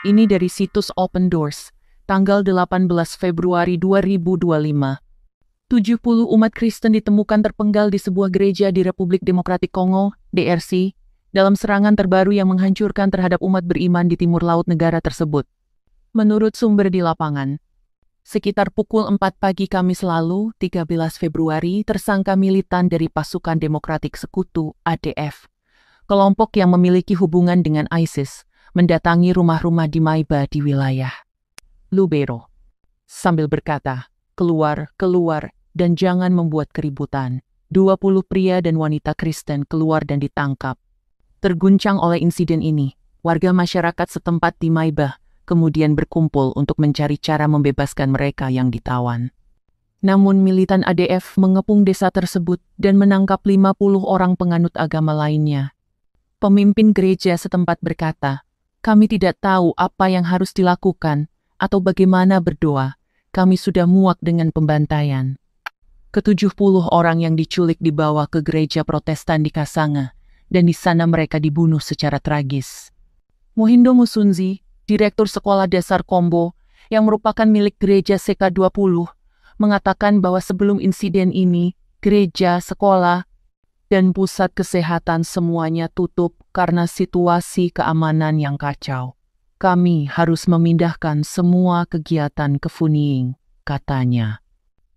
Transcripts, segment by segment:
Ini dari situs Open Doors, tanggal 18 Februari 2025. 70 umat Kristen ditemukan terpenggal di sebuah gereja di Republik Demokratik Kongo, DRC, dalam serangan terbaru yang menghancurkan terhadap umat beriman di timur laut negara tersebut. Menurut sumber di lapangan, sekitar pukul 4 pagi Kamis lalu, 13 Februari, tersangka militan dari Pasukan Demokratik Sekutu, ADF, kelompok yang memiliki hubungan dengan ISIS, mendatangi rumah-rumah di Maiba di wilayah Lubero, sambil berkata, "Keluar, keluar, dan jangan membuat keributan." 20 pria dan wanita Kristen keluar dan ditangkap. Terguncang oleh insiden ini, warga masyarakat setempat di Maiba kemudian berkumpul untuk mencari cara membebaskan mereka yang ditawan. Namun militan ADF mengepung desa tersebut dan menangkap 50 orang penganut agama lainnya. Pemimpin gereja setempat berkata, "Kami tidak tahu apa yang harus dilakukan atau bagaimana berdoa. Kami sudah muak dengan pembantaian." Ke-70 orang yang diculik dibawa ke gereja Protestan di Kasanga, dan di sana mereka dibunuh secara tragis. Mohindo Musunzi, Direktur Sekolah Dasar Kombo, yang merupakan milik gereja CK20, mengatakan bahwa sebelum insiden ini, gereja, sekolah, dan pusat kesehatan semuanya tutup karena situasi keamanan yang kacau. "Kami harus memindahkan semua kegiatan ke Funying," katanya.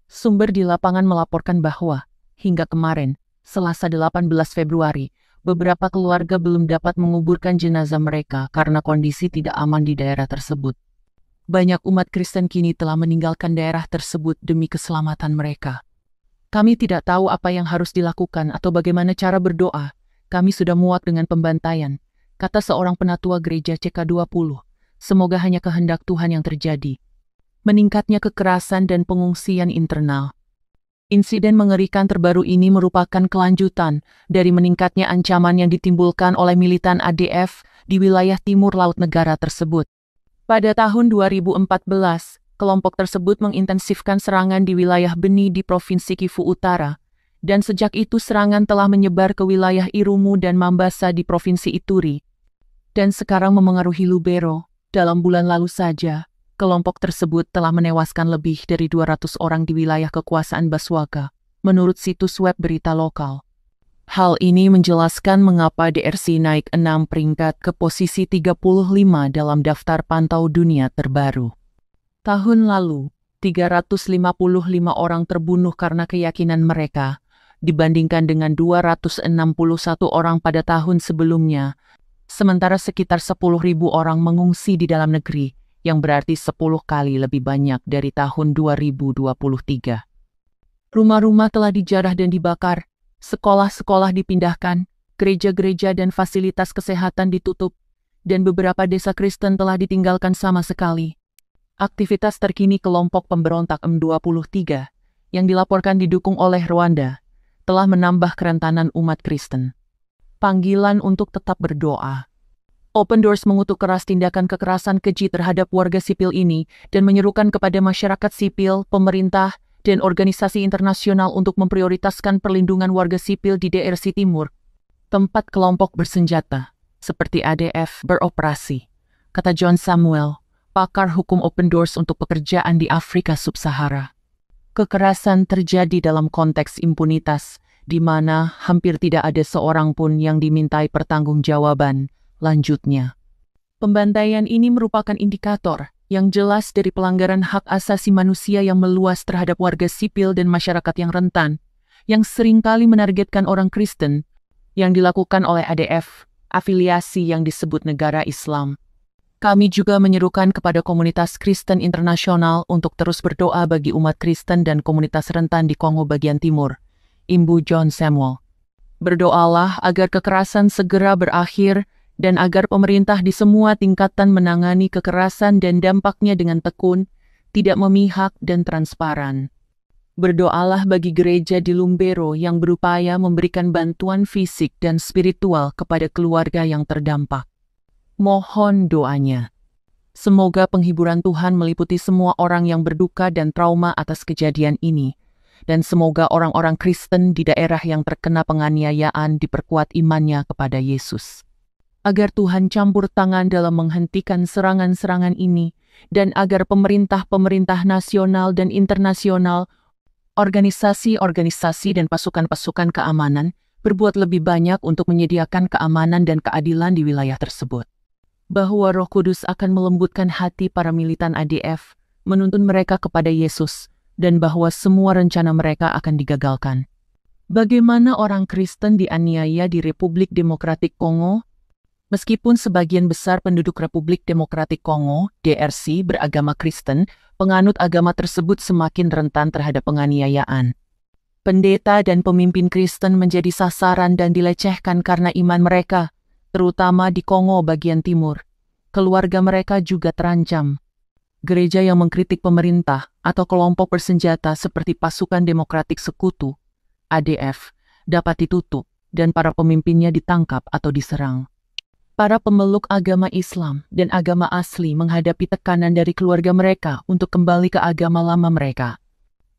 Sumber di lapangan melaporkan bahwa, hingga kemarin, Selasa 18 Februari, beberapa keluarga belum dapat menguburkan jenazah mereka karena kondisi tidak aman di daerah tersebut. Banyak umat Kristen kini telah meninggalkan daerah tersebut demi keselamatan mereka. "Kami tidak tahu apa yang harus dilakukan atau bagaimana cara berdoa. Kami sudah muak dengan pembantaian," kata seorang penatua gereja CK20. "Semoga hanya kehendak Tuhan yang terjadi." Meningkatnya kekerasan dan pengungsian internal. Insiden mengerikan terbaru ini merupakan kelanjutan dari meningkatnya ancaman yang ditimbulkan oleh militan ADF di wilayah timur laut negara tersebut. Pada tahun 2014, kelompok tersebut mengintensifkan serangan di wilayah Beni di Provinsi Kivu Utara, dan sejak itu serangan telah menyebar ke wilayah Irumu dan Mambasa di Provinsi Ituri, dan sekarang memengaruhi Lubero. Dalam bulan lalu saja, kelompok tersebut telah menewaskan lebih dari 200 orang di wilayah kekuasaan Baswaka, menurut situs web berita lokal. Hal ini menjelaskan mengapa DRC naik 6 peringkat ke posisi 35 dalam daftar pantau dunia terbaru. Tahun lalu, 355 orang terbunuh karena keyakinan mereka, dibandingkan dengan 261 orang pada tahun sebelumnya, sementara sekitar 10.000 orang mengungsi di dalam negeri, yang berarti 10 kali lebih banyak dari tahun 2023. Rumah-rumah telah dijarah dan dibakar, sekolah-sekolah dipindahkan, gereja-gereja dan fasilitas kesehatan ditutup, dan beberapa desa Kristen telah ditinggalkan sama sekali. Aktivitas terkini kelompok pemberontak M23, yang dilaporkan didukung oleh Rwanda, telah menambah kerentanan umat Kristen. Panggilan untuk tetap berdoa. Open Doors mengutuk keras tindakan kekerasan keji terhadap warga sipil ini dan menyerukan kepada masyarakat sipil, pemerintah, dan organisasi internasional untuk memprioritaskan perlindungan warga sipil di DRC Timur, tempat kelompok bersenjata, seperti ADF, beroperasi, kata John Samuel, pakar hukum Open Doors untuk pekerjaan di Afrika Sub-Sahara. Kekerasan terjadi dalam konteks impunitas, di mana hampir tidak ada seorang pun yang dimintai pertanggungjawaban. Lanjutnya, pembantaian ini merupakan indikator yang jelas dari pelanggaran hak asasi manusia yang meluas terhadap warga sipil dan masyarakat yang rentan, yang seringkali menargetkan orang Kristen, yang dilakukan oleh ADF, afiliasi yang disebut negara Islam. Kami juga menyerukan kepada komunitas Kristen internasional untuk terus berdoa bagi umat Kristen dan komunitas rentan di Kongo bagian timur. Imbu John Samuel. Berdoalah agar kekerasan segera berakhir dan agar pemerintah di semua tingkatan menangani kekerasan dan dampaknya dengan tekun, tidak memihak dan transparan. Berdoalah bagi gereja di Lubero yang berupaya memberikan bantuan fisik dan spiritual kepada keluarga yang terdampak. Mohon doanya. Semoga penghiburan Tuhan meliputi semua orang yang berduka dan trauma atas kejadian ini, dan semoga orang-orang Kristen di daerah yang terkena penganiayaan diperkuat imannya kepada Yesus. agar Tuhan campur tangan dalam menghentikan serangan-serangan ini, dan agar pemerintah-pemerintah nasional dan internasional, organisasi-organisasi dan pasukan-pasukan keamanan berbuat lebih banyak untuk menyediakan keamanan dan keadilan di wilayah tersebut. Bahwa Roh Kudus akan melembutkan hati para militan ADF, menuntun mereka kepada Yesus, dan bahwa semua rencana mereka akan digagalkan. Bagaimana orang Kristen dianiaya di Republik Demokratik Kongo? Meskipun sebagian besar penduduk Republik Demokratik Kongo, DRC, beragama Kristen, penganut agama tersebut semakin rentan terhadap penganiayaan. Pendeta dan pemimpin Kristen menjadi sasaran dan dilecehkan karena iman mereka, terutama di Kongo bagian timur. Keluarga mereka juga terancam. Gereja yang mengkritik pemerintah atau kelompok bersenjata seperti Pasukan Demokratik Sekutu, ADF, dapat ditutup dan para pemimpinnya ditangkap atau diserang. Para pemeluk agama Islam dan agama asli menghadapi tekanan dari keluarga mereka untuk kembali ke agama lama mereka.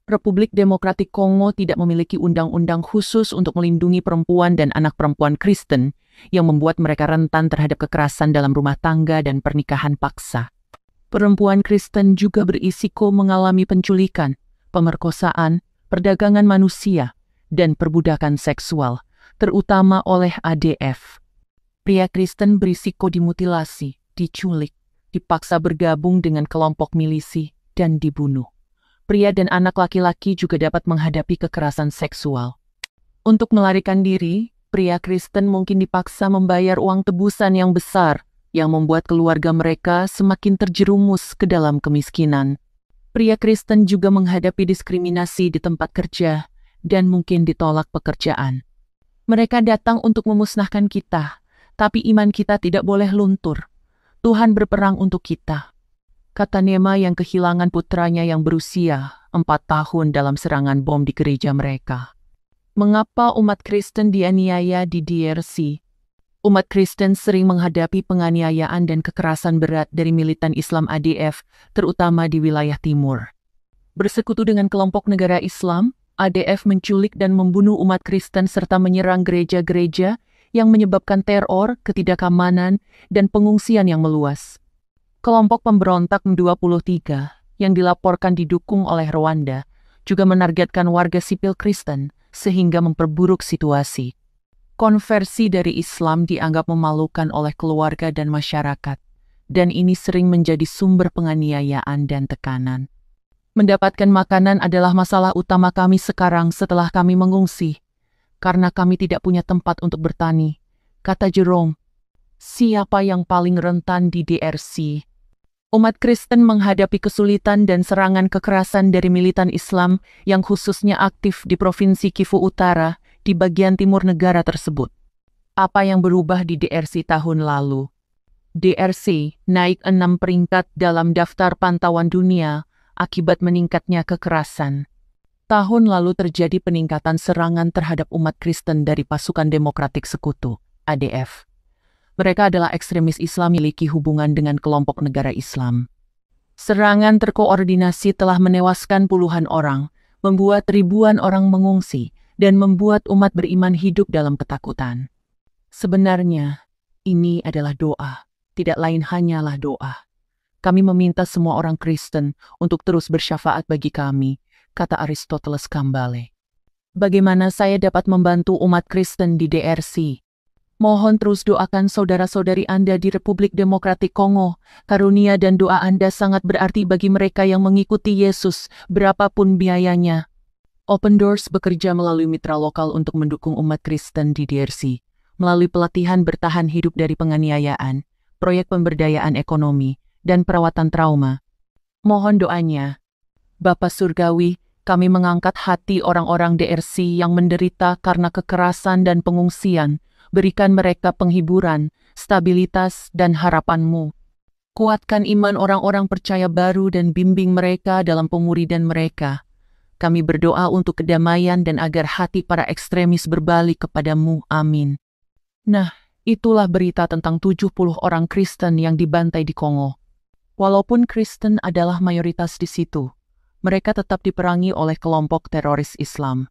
Republik Demokratik Kongo tidak memiliki undang-undang khusus untuk melindungi perempuan dan anak perempuan Kristen yang membuat mereka rentan terhadap kekerasan dalam rumah tangga dan pernikahan paksa. Perempuan Kristen juga berisiko mengalami penculikan, pemerkosaan, perdagangan manusia, dan perbudakan seksual, terutama oleh ADF. Pria Kristen berisiko dimutilasi, diculik, dipaksa bergabung dengan kelompok milisi, dan dibunuh. Pria dan anak laki-laki juga dapat menghadapi kekerasan seksual. Untuk melarikan diri, pria Kristen mungkin dipaksa membayar uang tebusan yang besar, yang membuat keluarga mereka semakin terjerumus ke dalam kemiskinan. Pria Kristen juga menghadapi diskriminasi di tempat kerja, dan mungkin ditolak pekerjaan. Mereka datang untuk memusnahkan kita, tapi iman kita tidak boleh luntur. Tuhan berperang untuk kita. Kata Nema yang kehilangan putranya yang berusia 4 tahun dalam serangan bom di gereja mereka. Mengapa umat Kristen dianiaya di DRC? Umat Kristen sering menghadapi penganiayaan dan kekerasan berat dari militan Islam ADF, terutama di wilayah timur. Bersekutu dengan kelompok negara Islam, ADF menculik dan membunuh umat Kristen serta menyerang gereja-gereja yang menyebabkan teror, ketidakamanan, dan pengungsian yang meluas. Kelompok pemberontak M23 yang dilaporkan didukung oleh Rwanda juga menargetkan warga sipil Kristen sehingga memperburuk situasi. Konversi dari Islam dianggap memalukan oleh keluarga dan masyarakat, dan ini sering menjadi sumber penganiayaan dan tekanan. Mendapatkan makanan adalah masalah utama kami sekarang setelah kami mengungsi, karena kami tidak punya tempat untuk bertani, kata Jerome. Siapa yang paling rentan di DRC? Umat Kristen menghadapi kesulitan dan serangan kekerasan dari militan Islam yang khususnya aktif di Provinsi Kivu Utara di bagian timur negara tersebut. Apa yang berubah di DRC tahun lalu? DRC naik 6 peringkat dalam daftar pantauan dunia akibat meningkatnya kekerasan. Tahun lalu terjadi peningkatan serangan terhadap umat Kristen dari Pasukan Demokratik Sekutu, ADF. Mereka adalah ekstremis Islam memiliki hubungan dengan kelompok negara Islam. Serangan terkoordinasi telah menewaskan puluhan orang, membuat ribuan orang mengungsi, dan membuat umat beriman hidup dalam ketakutan. Sebenarnya, ini adalah doa, tidak lain hanyalah doa. Kami meminta semua orang Kristen untuk terus bersyafaat bagi kami, kata Aristoteles Kambale. Bagaimana saya dapat membantu umat Kristen di DRC? Mohon terus doakan saudara-saudari Anda di Republik Demokratik Kongo. Karunia dan doa Anda sangat berarti bagi mereka yang mengikuti Yesus, berapapun biayanya. Open Doors bekerja melalui mitra lokal untuk mendukung umat Kristen di DRC, melalui pelatihan bertahan hidup dari penganiayaan, proyek pemberdayaan ekonomi, dan perawatan trauma. Mohon doanya. Bapa Surgawi, kami mengangkat hati orang-orang DRC yang menderita karena kekerasan dan pengungsian. Berikan mereka penghiburan, stabilitas, dan harapan-Mu. Kuatkan iman orang-orang percaya baru dan bimbing mereka dalam pemuridan mereka. Kami berdoa untuk kedamaian dan agar hati para ekstremis berbalik kepada-Mu. Amin. Nah, itulah berita tentang 70 orang Kristen yang dibantai di Kongo. Walaupun Kristen adalah mayoritas di situ, mereka tetap diperangi oleh kelompok teroris Islam.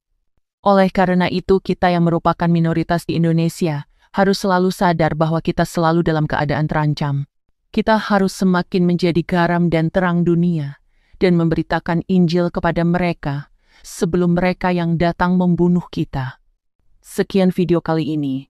Oleh karena itu kita yang merupakan minoritas di Indonesia harus selalu sadar bahwa kita selalu dalam keadaan terancam. Kita harus semakin menjadi garam dan terang dunia dan memberitakan Injil kepada mereka sebelum mereka yang datang membunuh kita. Sekian video kali ini.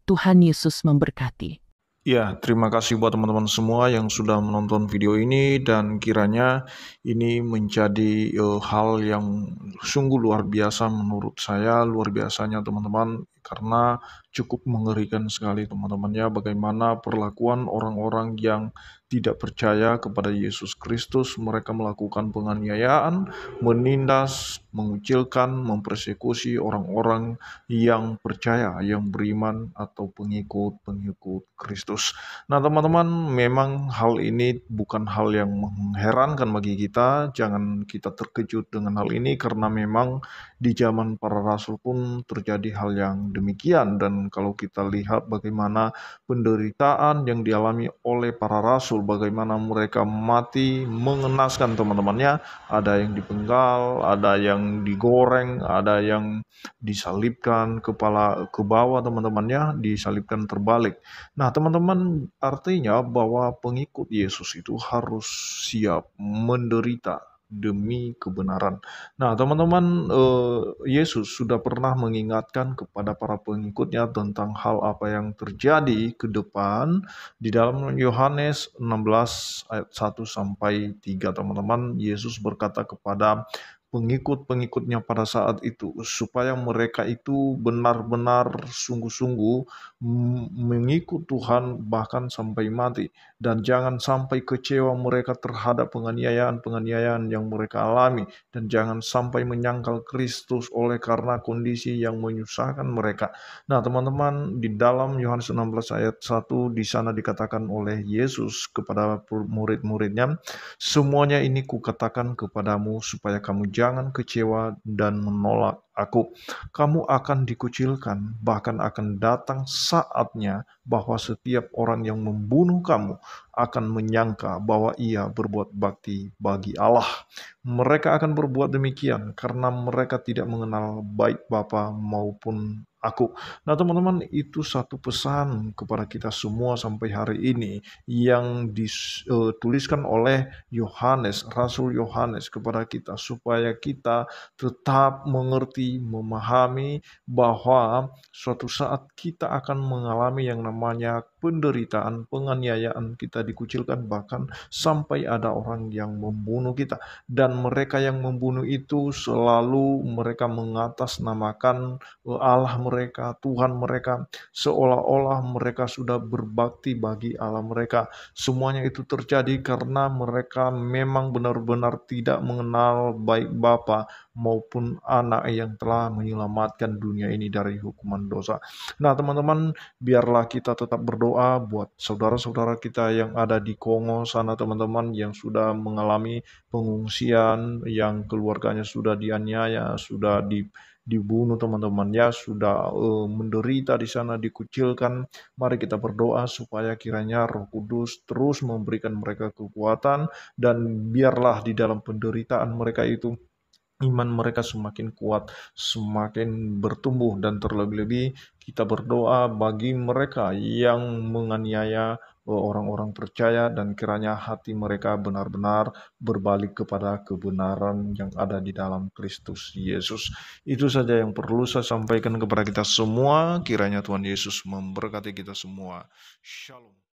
Tuhan Yesus memberkati. Ya, terima kasih buat teman-teman semua yang sudah menonton video ini dan kiranya ini menjadi hal yang sungguh luar biasa menurut saya, luar biasanya teman-teman, karena cukup mengerikan sekali teman-teman ya, bagaimana perlakuan orang-orang yang tidak percaya kepada Yesus Kristus. Mereka melakukan penganiayaan, menindas, mengucilkan, mempersekusi orang-orang yang percaya, yang beriman atau pengikut-pengikut Kristus. Nah, teman-teman, memang hal ini bukan hal yang mengherankan bagi kita. Jangan kita terkejut dengan hal ini karena memang di zaman para rasul pun terjadi hal yang demikian. Dan kalau kita lihat bagaimana penderitaan yang dialami oleh para rasul, bagaimana mereka mati mengenaskan teman-temannya, ada yang dipenggal, ada yang digoreng, ada yang disalibkan kepala ke bawah teman-temannya, disalibkan terbalik. Nah, teman-teman, artinya bahwa pengikut Yesus itu harus siap menderita demi kebenaran. Nah, teman-teman, Yesus sudah pernah mengingatkan kepada para pengikutnya tentang hal apa yang terjadi ke depan di dalam Yohanes 16 ayat 1 sampai 3. Teman-teman, Yesus berkata kepada pengikut-pengikutnya pada saat itu supaya mereka itu benar-benar sungguh-sungguh mengikut Tuhan bahkan sampai mati, dan jangan sampai kecewa mereka terhadap penganiayaan-penganiayaan yang mereka alami, dan jangan sampai menyangkal Kristus oleh karena kondisi yang menyusahkan mereka. Nah, teman-teman, di dalam Yohanes 16 ayat 1 di sana dikatakan oleh Yesus kepada murid-muridnya, semuanya ini kukatakan kepadamu supaya kamu jangan kecewa dan menolak aku. Kamu akan dikucilkan, bahkan akan datang saatnya bahwa setiap orang yang membunuh kamu akan menyangka bahwa ia berbuat bakti bagi Allah. Mereka akan berbuat demikian karena mereka tidak mengenal baik Bapa maupun aku. Nah, teman-teman, itu satu pesan kepada kita semua sampai hari ini yang dituliskan oleh Yohanes, Rasul Yohanes kepada kita supaya kita tetap mengerti, memahami bahwa suatu saat kita akan mengalami yang namanya penderitaan, penganiayaan, kita dikucilkan, bahkan sampai ada orang yang membunuh kita. Dan mereka yang membunuh itu selalu mereka mengatasnamakan Allah mereka, Tuhan mereka, seolah-olah mereka sudah berbakti bagi Allah mereka. Semuanya itu terjadi karena mereka memang benar-benar tidak mengenal baik Bapa maupun Anak yang telah menyelamatkan dunia ini dari hukuman dosa. Nah, teman-teman, biarlah kita tetap berdoa buat saudara-saudara kita yang ada di Kongo sana, teman-teman, yang sudah mengalami pengungsian, yang keluarganya sudah dianiaya, sudah dibunuh teman-teman ya, sudah menderita di sana, dikucilkan. Mari kita berdoa supaya kiranya Roh Kudus terus memberikan mereka kekuatan, dan biarlah di dalam penderitaan mereka itu iman mereka semakin kuat, semakin bertumbuh, dan terlebih-lebih kita berdoa bagi mereka yang menganiaya orang-orang percaya, dan kiranya hati mereka benar-benar berbalik kepada kebenaran yang ada di dalam Kristus Yesus. Itu saja yang perlu saya sampaikan kepada kita semua. Kiranya Tuhan Yesus memberkati kita semua. Shalom.